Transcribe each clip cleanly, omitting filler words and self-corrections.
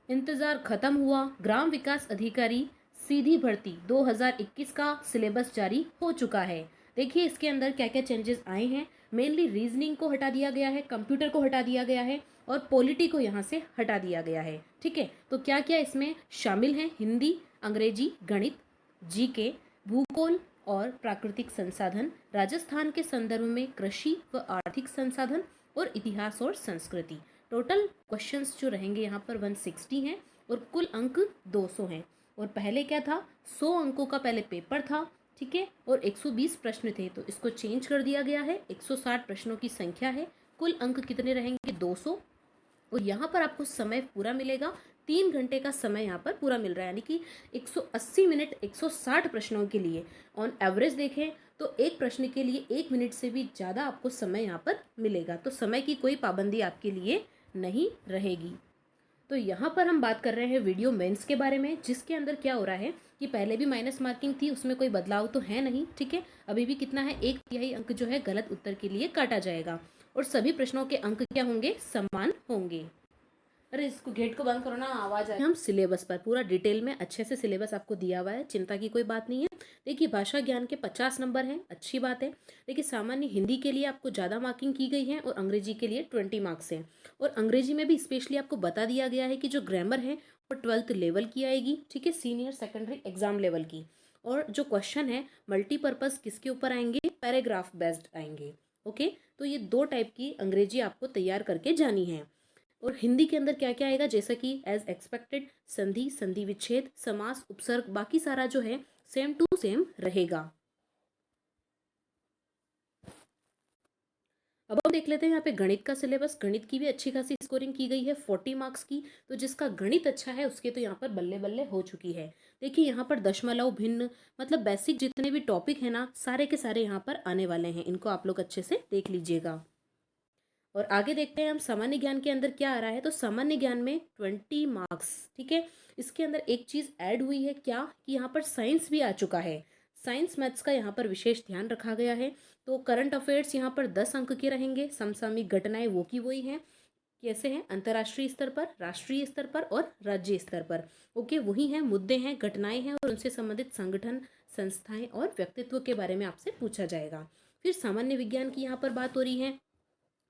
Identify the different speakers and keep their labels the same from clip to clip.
Speaker 1: इंतजार खत्म हुआ, ग्राम विकास अधिकारी सीधी भर्ती 2021 का सिलेबस जारी हो चुका है। देखिए इसके अंदर क्या क्या चेंजेस आए हैं। मेनली रीजनिंग को हटा दिया गया है, कंप्यूटर को हटा दिया गया है और पॉलिटी को यहाँ से हटा दिया गया है। ठीक है, तो क्या क्या इसमें शामिल है? हिंदी, अंग्रेजी, गणित, जीके, भूगोल और प्राकृतिक संसाधन, राजस्थान के संदर्भ में कृषि व आर्थिक संसाधन और इतिहास और संस्कृति। टोटल क्वेश्चंस जो रहेंगे यहाँ पर 160 हैं और कुल अंक 200 हैं। और पहले क्या था, 100 अंकों का पहले पेपर था, ठीक है, और 120 प्रश्न थे, तो इसको चेंज कर दिया गया है। 160 प्रश्नों की संख्या है, कुल अंक कितने रहेंगे? 200। और यहाँ पर आपको समय पूरा मिलेगा, 3 घंटे का समय यहाँ पर पूरा मिल रहा है, यानी कि 180 मिनट 160 प्रश्नों के लिए। ऑन एवरेज देखें तो एक प्रश्न के लिए 1 मिनट से भी ज़्यादा आपको समय यहाँ पर मिलेगा, तो समय की कोई पाबंदी आपके लिए नहीं रहेगी। तो यहाँ पर हम बात कर रहे हैं वीडियो मेंस के बारे में, जिसके अंदर क्या हो रहा है कि पहले भी माइनस मार्किंग थी, उसमें कोई बदलाव तो है नहीं। ठीक है, अभी भी कितना है, 1/3 अंक जो है गलत उत्तर के लिए काटा जाएगा और सभी प्रश्नों के अंक क्या होंगे? समान होंगे। अरे इसको गेट को बंद करो ना, आवाज आए। हम सिलेबस पर पूरा डिटेल में अच्छे से सिलेबस आपको दिया हुआ है, चिंता की कोई बात नहीं है। देखिए भाषा ज्ञान के 50 नंबर हैं, अच्छी बात है। देखिए सामान्य हिंदी के लिए आपको ज़्यादा मार्किंग की गई है और अंग्रेजी के लिए 20 मार्क्स हैं। और अंग्रेजी में भी स्पेशली आपको बता दिया गया है कि जो ग्रामर है वो 12th लेवल की आएगी, ठीक है, सीनियर सेकेंडरी एग्जाम लेवल की। और जो क्वेश्चन है मल्टीपर्पज़ किसके ऊपर आएंगे? पैराग्राफ बेस्ड आएंगे। ओके, तो ये 2 टाइप की अंग्रेजी आपको तैयार करके जानी है। और हिंदी के अंदर क्या क्या आएगा? जैसा कि एज एक्सपेक्टेड संधि, संधि विच्छेद, समास, उपसर्ग, बाकी सारा जो है सेम टू सेम रहेगा। अब हम देख लेते हैं यहाँ पे गणित का सिलेबस। गणित की भी अच्छी खासी स्कोरिंग की गई है 40 मार्क्स की, तो जिसका गणित अच्छा है उसके तो यहाँ पर बल्ले बल्ले हो चुकी है। देखिए यहाँ पर दशमलव, भिन्न, मतलब बेसिक जितने भी टॉपिक है ना, सारे के सारे यहाँ पर आने वाले हैं, इनको आप लोग अच्छे से देख लीजिएगा। और आगे देखते हैं हम सामान्य ज्ञान के अंदर क्या आ रहा है। तो सामान्य ज्ञान में 20 मार्क्स, ठीक है। इसके अंदर एक चीज ऐड हुई है क्या, कि यहाँ पर साइंस भी आ चुका है। साइंस मैथ्स का यहाँ पर विशेष ध्यान रखा गया है। तो करंट अफेयर्स यहाँ पर 10 अंक के रहेंगे, समसामयिक घटनाएं वो की वही हैं। कैसे हैं? अंतर्राष्ट्रीय स्तर पर, राष्ट्रीय स्तर पर और राज्य स्तर पर। ओके, वही हैं, मुद्दे हैं, घटनाएं हैं और उनसे संबंधित संगठन, संस्थाएं और व्यक्तित्व के बारे में आपसे पूछा जाएगा। फिर सामान्य विज्ञान की यहाँ पर बात हो रही है।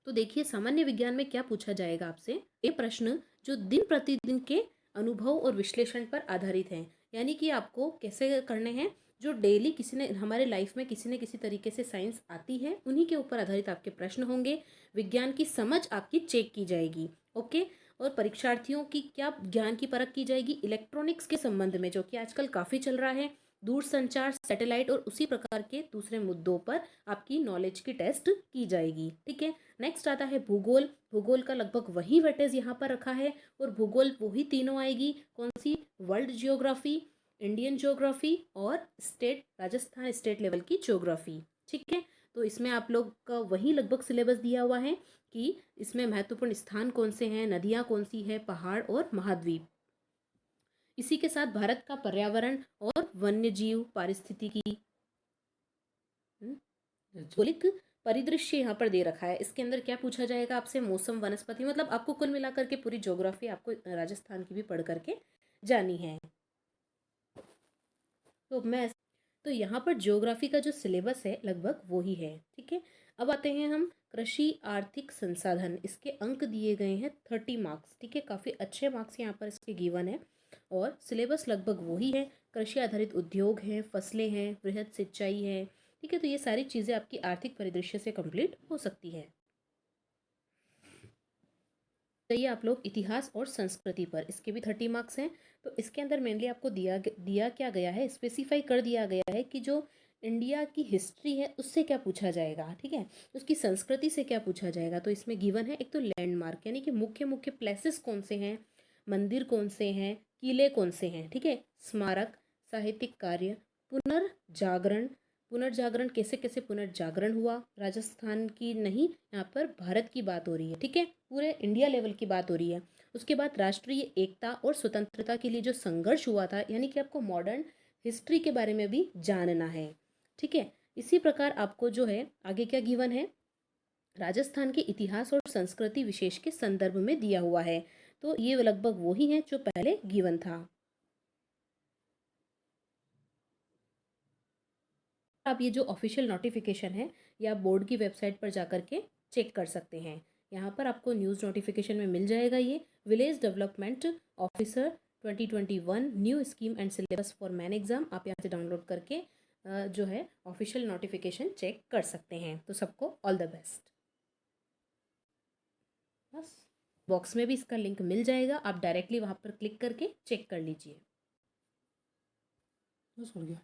Speaker 1: तो देखिए सामान्य विज्ञान में क्या पूछा जाएगा आपसे, ये प्रश्न जो दिन प्रतिदिन के अनुभव और विश्लेषण पर आधारित हैं, यानी कि आपको कैसे करने हैं, जो डेली किसी ने हमारे लाइफ में किसी न किसी तरीके से साइंस आती है, उन्हीं के ऊपर आधारित आपके प्रश्न होंगे। विज्ञान की समझ आपकी चेक की जाएगी। ओके, और परीक्षार्थियों की क्या ज्ञान की परख की जाएगी? इलेक्ट्रॉनिक्स के संबंध में, जो कि आजकल काफ़ी चल रहा है, दूरसंचार, सैटेलाइट और उसी प्रकार के दूसरे मुद्दों पर आपकी नॉलेज की टेस्ट की जाएगी। ठीक है, नेक्स्ट आता है भूगोल। भूगोल का लगभग वही वेटेज यहाँ पर रखा है और भूगोल वही तीनों आएगी। कौन सी? वर्ल्ड जियोग्राफी, इंडियन जियोग्राफी और स्टेट, राजस्थान स्टेट लेवल की जियोग्राफी। ठीक है, तो इसमें आप लोग का वही लगभग सिलेबस दिया हुआ है कि इसमें महत्वपूर्ण स्थान कौन से हैं, नदियाँ कौन सी है, पहाड़ और महाद्वीप। इसी के साथ भारत का पर्यावरण और वन्य जीव पारिस्थितिकी, भौगोलिक परिदृश्य यहाँ पर दे रखा है। इसके अंदर क्या पूछा जाएगा आपसे? मौसम, वनस्पति, मतलब आपको कुल मिलाकर के पूरी ज्योग्राफी आपको राजस्थान की भी पढ़ करके जानी है। तो मैं तो यहाँ पर ज्योग्राफी का जो सिलेबस है लगभग वो ही है। ठीक है, अब आते हैं हम कृषि आर्थिक संसाधन। इसके अंक दिए गए हैं 30 मार्क्स। ठीक है, काफ़ी अच्छे मार्क्स यहाँ पर इसके गिवन है और सिलेबस लगभग वही है। कृषि आधारित उद्योग हैं, फसलें हैं, वृहद सिंचाई है। ठीक है, तो ये सारी चीज़ें आपकी आर्थिक परिदृश्य से कंप्लीट हो सकती है। चाहिए आप लोग इतिहास और संस्कृति पर, इसके भी 30 मार्क्स हैं। तो इसके अंदर मेनली आपको दिया क्या गया है, स्पेसिफाई कर दिया गया है कि जो इंडिया की हिस्ट्री है उससे क्या पूछा जाएगा, ठीक है, उसकी संस्कृति से क्या पूछा जाएगा। तो इसमें गिवन है एक तो लैंडमार्क, यानी कि मुख्य मुख्य प्लेसेस कौन से हैं, मंदिर कौन से हैं, किले कौन से हैं, ठीक है, स्मारक, साहित्यिक कार्य, पुनर्जागरण, पुनर्जागरण कैसे कैसे पुनर्जागरण हुआ, राजस्थान की नहीं, यहाँ पर भारत की बात हो रही है, ठीक है, पूरे इंडिया लेवल की बात हो रही है। उसके बाद राष्ट्रीय एकता और स्वतंत्रता के लिए जो संघर्ष हुआ था, यानी कि आपको मॉडर्न हिस्ट्री के बारे में भी जानना है। ठीक है, इसी प्रकार आपको जो है आगे क्या गिवन है, राजस्थान के इतिहास और संस्कृति विशेष के संदर्भ में दिया हुआ है। तो ये लगभग वही है जो पहले गिवन था। आप ये जो ऑफिशियल नोटिफिकेशन है या बोर्ड की वेबसाइट पर जाकर के चेक कर सकते हैं। यहाँ पर आपको न्यूज़ नोटिफिकेशन में मिल जाएगा ये village development officer 2021 new scheme and syllabus for man exam. आप यहाँ से डाउनलोड करके जो है ऑफिशियल नोटिफिकेशन चेक कर सकते हैं। तो सबको ऑल द बेस्ट। बस बॉक्स में भी इसका लिंक मिल जाएगा, आप डायरेक्टली वहाँ पर क्लिक करके चेक कर लीजिए। बस हो गया।